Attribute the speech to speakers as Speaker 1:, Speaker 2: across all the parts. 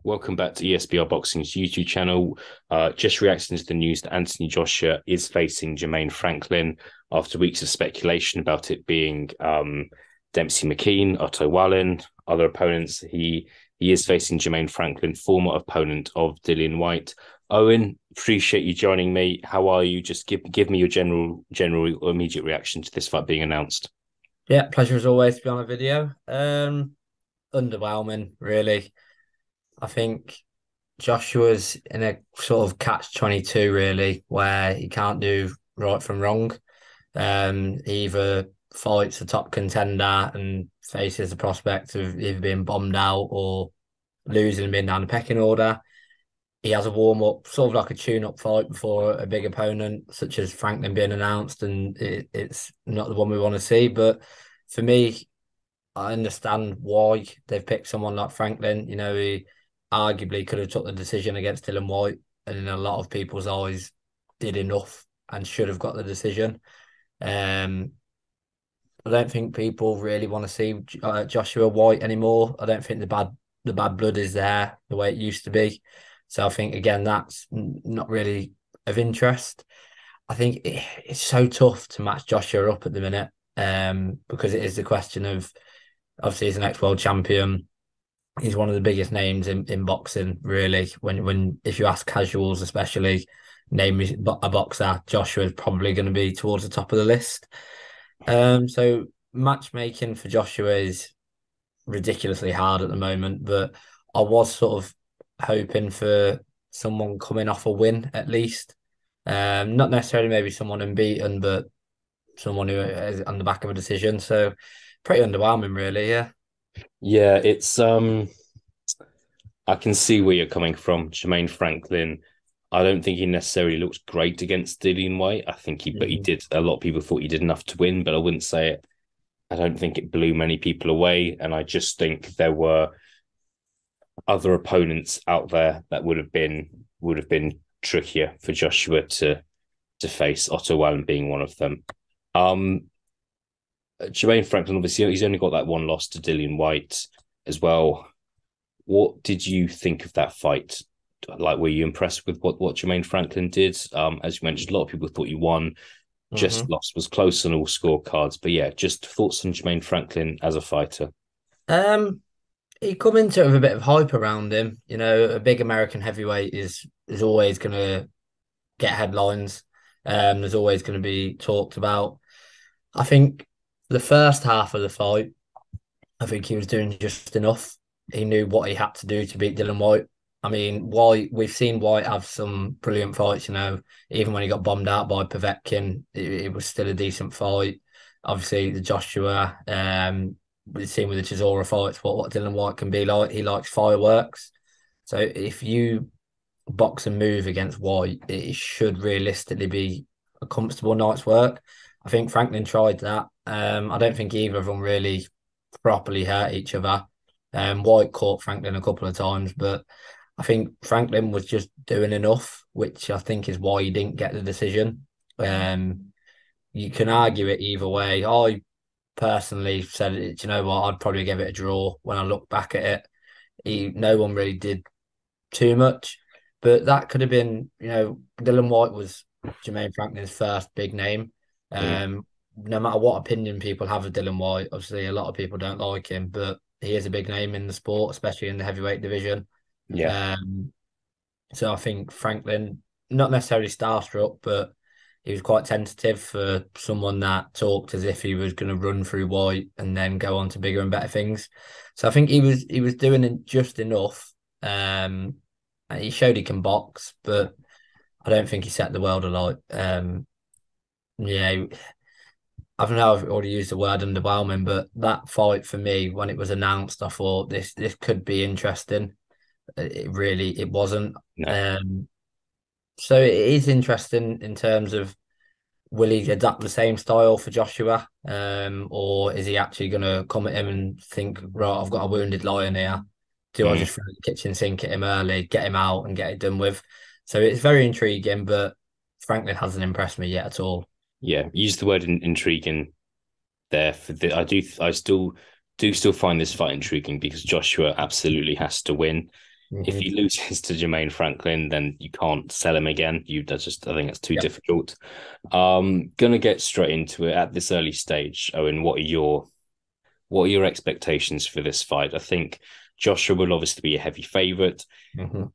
Speaker 1: Welcome back to ESBR Boxing's YouTube channel. Just reacting to the news that Anthony Joshua is facing Jermaine Franklin after weeks of speculation about it being Dempsey McKean, Otto Wallen, other opponents. He is facing Jermaine Franklin, former opponent of Dillian Whyte. Owen, appreciate you joining me. How are you? Just give me your general immediate reaction to this fight being announced.
Speaker 2: Yeah, pleasure as always to be on a video. Underwhelming, really. I think Joshua's in a sort of catch-22, really, where he can't do right from wrong. He either fights a top contender and faces the prospect of either being bombed out or losing and being down the pecking order. He has a warm-up, sort of like a tune-up fight before a big opponent, such as Franklin being announced, and it's not the one we want to see. But for me, I understand why they've picked someone like Franklin. You know, he arguably could have took the decision against Dylan White, and in a lot of people's eyes, did enough and should have got the decision. Um, I don't think people really want to see Joshua White anymore. I don't think the bad blood is there the way it used to be. So I think again that's not really of interest. I think it's so tough to match Joshua up at the minute, because it is the question of obviously he's an ex-world champion. He's one of the biggest names in boxing, really. When if you ask casuals, especially, name me a boxer, Joshua is probably going to be towards the top of the list. So matchmaking for Joshua is ridiculously hard at the moment, but I was sort of hoping for someone coming off a win at least. Not necessarily maybe someone unbeaten, but someone who is on the back of a decision. So pretty underwhelming, really. Yeah.
Speaker 1: Yeah, it's I can see where you're coming from. Jermaine Franklin, I don't think he necessarily looks great against Dillian Whyte. But he
Speaker 2: Mhm.
Speaker 1: did. A lot of people thought he did enough to win, but I wouldn't say it. I don't think it blew many people away, and I just think there were other opponents out there that would have been trickier for Joshua to face. Otto Wallen being one of them. Um, Jermaine Franklin, obviously, he's only got that one loss to Dillian Whyte as well. What did you think of that fight? Like, were you impressed with what Jermaine Franklin did? As you mentioned, a lot of people thought he won, just
Speaker 2: Mhm.
Speaker 1: lost, was close on all scorecards. But yeah, just thoughts on Jermaine Franklin as a fighter.
Speaker 2: Um, he come into it with a bit of hype around him. You know, a big American heavyweight is always going to get headlines. There's always going to be talked about. I think the first half of the fight, I think he was doing just enough. He knew what he had to do to beat Dylan White. I mean, White, we've seen White have some brilliant fights, you know, even when he got bombed out by Povetkin, it was still a decent fight. Obviously, the Joshua, we've seen with the Chisora fights what Dylan White can be like. He likes fireworks. So if you box and move against White, it should realistically be a comfortable night's work. I think Franklin tried that. I don't think either of them really properly hurt each other. White caught Franklin a couple of times, but I think Franklin was just doing enough, which I think is why he didn't get the decision. You can argue it either way. I personally said, you know what, I'd probably give it a draw when I look back at it. No one really did too much, but that could have been, you know, Dylan White was Jermaine Franklin's first big name.
Speaker 1: Mm,
Speaker 2: No matter what opinion people have of Dylan White, obviously a lot of people don't like him, but he is a big name in the sport, especially in the heavyweight division.
Speaker 1: yeah,
Speaker 2: Um, so I think Franklin, not necessarily starstruck, but he was quite tentative for someone that talked as if he was going to run through White and then go on to bigger and better things. So I think he was doing just enough. And he showed he can box, but I don't think he set the world alight. Yeah, I don't know. I've already used the word underwhelming, but that fight for me, when it was announced, I thought this could be interesting. It wasn't.
Speaker 1: no,
Speaker 2: Um, so it is interesting in terms of will he adapt the same style for Joshua, or is he actually going to come at him and think, right, I've got a wounded lion here. Do I
Speaker 1: mm,
Speaker 2: just throw the kitchen sink at him early, get him out, and get it done with? So it's very intriguing, but Franklin hasn't impressed me yet at all.
Speaker 1: yeah. Use the word intriguing there for the. I still find this fight intriguing because Joshua absolutely has to win. If he loses to Jermaine Franklin, then you can't sell him again. I think that's too
Speaker 2: Yep.
Speaker 1: difficult. Gonna get straight into it at this early stage. Owen, what are your expectations for this fight? I think Joshua will obviously be a heavy favourite.
Speaker 2: Mm-hmm.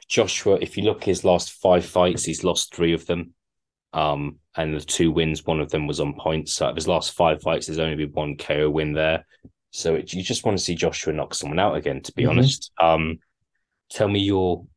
Speaker 1: Joshua, if you look at his last 5 fights, he's lost 3 of them. And the 2 wins, one of them was on points. So out of his last 5 fights, there's only been one KO win there. So you just want to see Joshua knock someone out again, to be
Speaker 2: Mm-hmm.
Speaker 1: honest. Tell me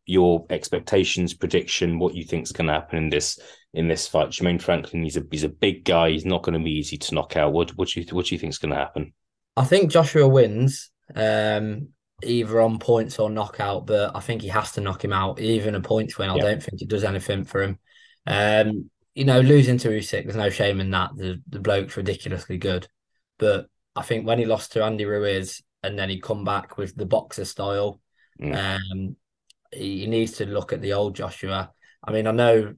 Speaker 1: your expectations, prediction, what you think is going to happen in this fight. Jermaine Franklin, he's a big guy. He's not going to be easy to knock out. What do you think is going to happen?
Speaker 2: I think Joshua wins, either on points or knockout, but I think he has to knock him out. Even a points win, I
Speaker 1: Yeah,
Speaker 2: don't think it does anything for him. Losing to Usyk, there's no shame in that. The bloke's ridiculously good, but I think when he lost to Andy Ruiz and then he come back with the boxer style,
Speaker 1: mm,
Speaker 2: um, he needs to look at the old Joshua. I mean, I know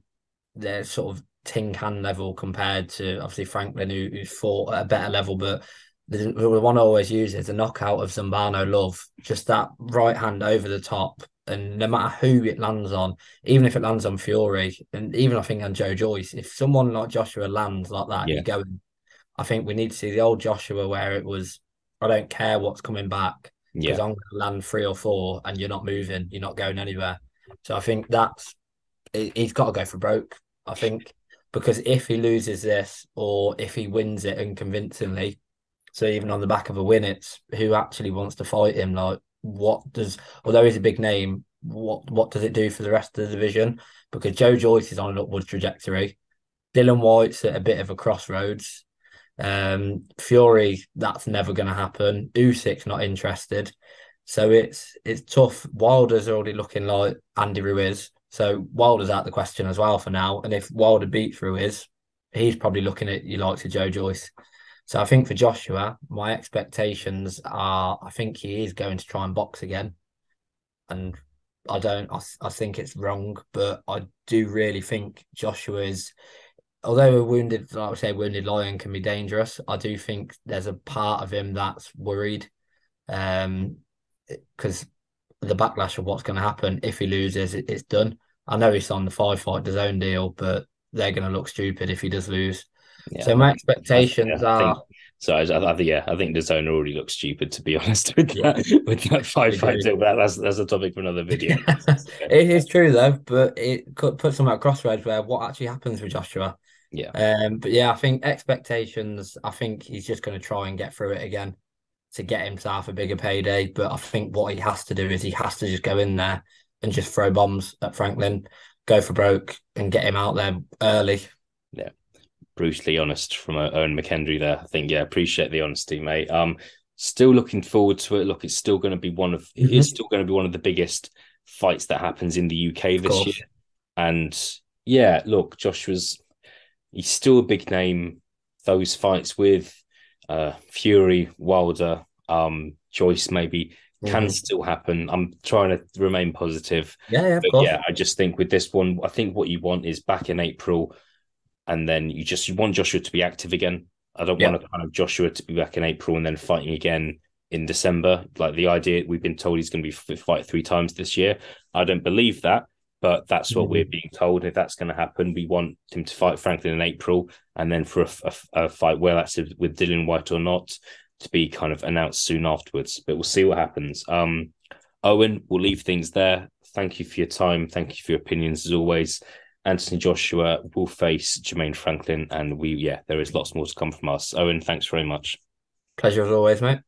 Speaker 2: they're sort of tin can level compared to obviously Franklin, who's fought at a better level, but the one I always use is the knockout of Zambano Love, just that right hand over the top. And no matter who it lands on, even if it lands on Fury, and even I think on Joe Joyce, if someone like Joshua lands like that,
Speaker 1: yeah,
Speaker 2: you're going. I think we need to see the old Joshua where it was, I don't care what's coming back because
Speaker 1: yeah,
Speaker 2: I'm going to land 3 or 4 and you're not moving, you're not going anywhere. So I think he's got to go for broke. I think because if he loses this or if he wins it unconvincingly, so even on the back of a win, it's who actually wants to fight him. Like, although he's a big name, what does it do for the rest of the division? Because Joe Joyce is on an upward trajectory. Dylan White's at a bit of a crossroads. Fury, that's never going to happen. Usyk's not interested, so it's tough. Wilder's already looking like Andy Ruiz, so Wilder's out the question as well for now. And if Wilder beats Ruiz, he's probably looking at you likes of Joe Joyce. So I think for Joshua, my expectations are I think he is going to try and box again. And I don't I think it's wrong, but I do really think Joshua is although a wounded, like I say, wounded lion can be dangerous. I do think there's a part of him that's worried, because the backlash of what's going to happen if he loses, it's done. I know he's on the 5 fight DAZN deal, but they're going to look stupid if he does lose.
Speaker 1: yeah.
Speaker 2: So
Speaker 1: No,
Speaker 2: my expectations
Speaker 1: I think
Speaker 2: are,
Speaker 1: so. I think the zone already looks stupid, to be honest, with
Speaker 2: yeah,
Speaker 1: that
Speaker 2: I
Speaker 1: 5 fight
Speaker 2: agree.
Speaker 1: deal. But that's a topic for another video.
Speaker 2: It is true though, but it could put some at crossroads where what actually happens with Joshua.
Speaker 1: Yeah,
Speaker 2: But yeah, I think expectations. I think he's just going to try and get through it again to get himself a bigger payday. But I think what he has to do is he has to just go in there and just throw bombs at Franklin, go for broke, and get him out there early.
Speaker 1: yeah. Brutally honest from Owen McKendry there. I think, yeah, appreciate the honesty, mate. Still looking forward to it. Look, it is
Speaker 2: Mm-hmm.
Speaker 1: still going to be one of the biggest fights that happens in the UK
Speaker 2: Of
Speaker 1: this year.
Speaker 2: course.
Speaker 1: And yeah, look, he's still a big name. Those fights with Fury, Wilder, Joyce maybe can
Speaker 2: Mm-hmm.
Speaker 1: still happen. I'm trying to remain positive.
Speaker 2: Yeah, yeah, of
Speaker 1: But
Speaker 2: course.
Speaker 1: yeah, I just think with this one, I think what you want is back in April, and then you want Joshua to be active again. I don't
Speaker 2: Yeah.
Speaker 1: want to kind of Joshua to be back in April and then fighting again in December. Like the idea, we've been told he's going to be fight 3 times this year. I don't believe that, but that's what we're
Speaker 2: Mm-hmm.
Speaker 1: being told. If that's going to happen, we want him to fight Franklin in April, and then for a fight, where that's with Dylan White or not, to be kind of announced soon afterwards. But we'll see what happens. Owen, we'll leave things there. Thank you for your time. Thank you for your opinions as always. Anthony Joshua will face Jermaine Franklin, and there is lots more to come from us. Owen, thanks very much.
Speaker 2: Pleasure as always, mate.